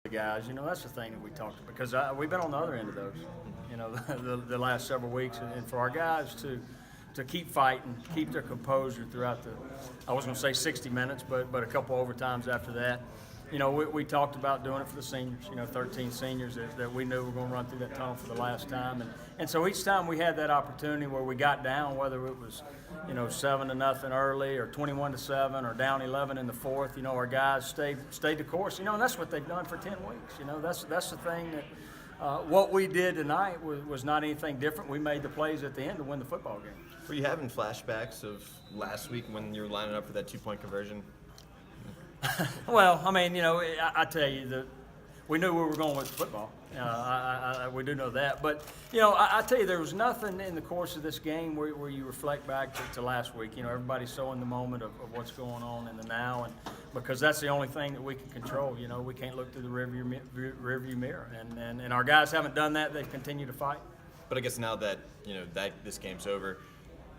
guys, that's the thing that we talked about because we've been on the other end of those, the last several weeks, and for our guys to keep fighting, keep their composure throughout I was going to say 60 minutes, but a couple overtimes after that. We talked about doing it for the seniors, 13 seniors that we knew were going to run through that tunnel for the last time. And so each time we had that opportunity where we got down, whether it was, 7-0 early or 21-7 or down 11 in the fourth, our guys stayed the course, and that's what they've done for 10 weeks. That's the thing that what we did tonight was not anything different. We made the plays at the end to win the football game. Were you having flashbacks of last week when you were lining up for that 2-point conversion? Well, I tell you, we knew we were going with football. We do know that. But, I tell you, there was nothing in the course of this game where you reflect back to last week. Everybody's so in the moment of what's going on in the now, and because that's the only thing that we can control. We can't look through the rearview mirror. And our guys haven't done that. They've continued to fight. But I guess now that, that this game's over,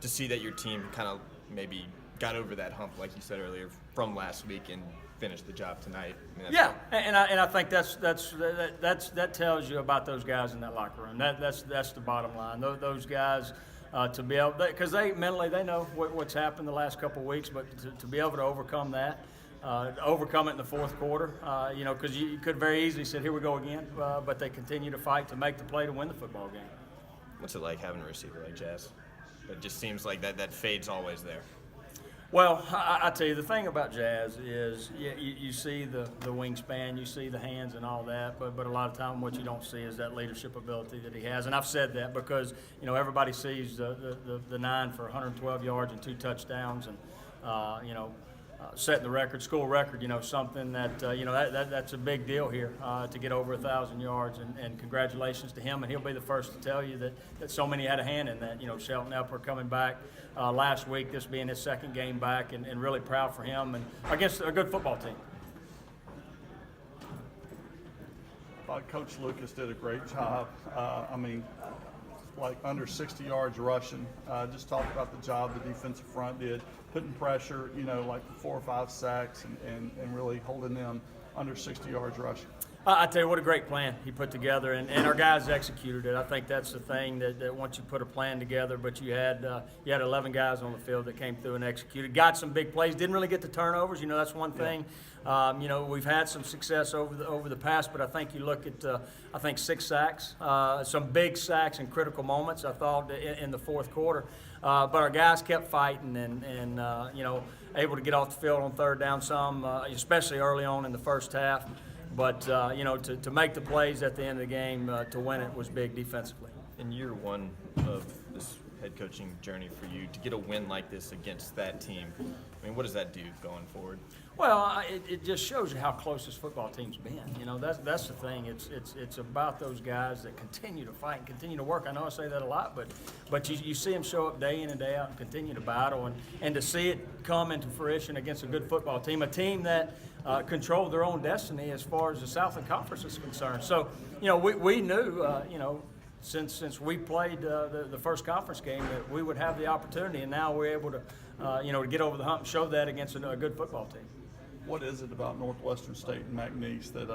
to see that your team kind of maybe got over that hump, like you said earlier, from last week and finished the job tonight. Yeah, and I think that tells you about those guys in that locker room. That's the bottom line. Those guys to be able, because they mentally they know what's happened the last couple of weeks, but to be able to overcome that, overcome it in the fourth quarter, because you could very easily said, here we go again, but they continue to fight to make the play to win the football game. What's it like having a receiver like Jazz? It just seems like that fade's always there. Well, I tell you, the thing about Jazz is you see the wingspan, you see the hands and all that, but a lot of time what you don't see is that leadership ability that he has. And I've said that because, everybody sees the 9 for 112 yards and 2 touchdowns and, setting the record, school record, something that, that's a big deal here to get over 1,000 yards. And congratulations to him. And he'll be the first to tell you that so many had a hand in that. Shelton Epler coming back last week, this being his second game back, and really proud for him and against a good football team. Coach Lucas did a great job. Like under 60 yards rushing. Just talked about the job the defensive front did, putting pressure, like 4 or 5 sacks and really holding them under 60 yards rushing. I tell you, what a great plan he put together, and our guys executed it. I think that's the thing that once you put a plan together, but you had 11 guys on the field that came through and executed. Got some big plays, didn't really get the turnovers. That's one thing. We've had some success over the past, but I think you look at 6 sacks, some big sacks in critical moments. I thought in the fourth quarter, but our guys kept fighting and able to get off the field on third down some, especially early on in the first half. But, to make the plays at the end of the game to win it was big defensively. In year one of this head coaching journey for you, to get a win like this against that team, what does that do going forward? Well, it just shows you how close this football team's been. That's the thing. It's about those guys that continue to fight and continue to work. I know I say that a lot, but you see them show up day in and day out and continue to battle, and to see it come into fruition against a good football team, a team that controlled their own destiny as far as the Southland Conference is concerned. So, we knew, since we played the first conference game that we would have the opportunity, and now we're able to, to get over the hump and show that against a good football team. What is it about Northwestern State and McNeese that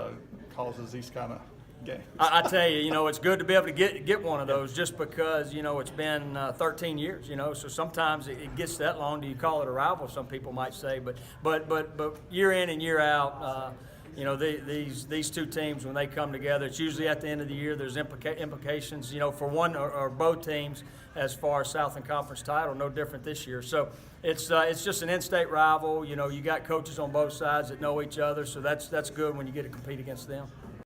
causes these kind of games? I tell you, it's good to be able to get one of those just because, it's been 13 years, so sometimes it gets that long. Do you call it a rival? Some people might say, but year in and year out, these two teams, when they come together, it's usually at the end of the year. There's implications, for one or both teams as far as Southland Conference title. No different this year. So it's just an in-state rival. You got coaches on both sides that know each other, so that's good when you get to compete against them.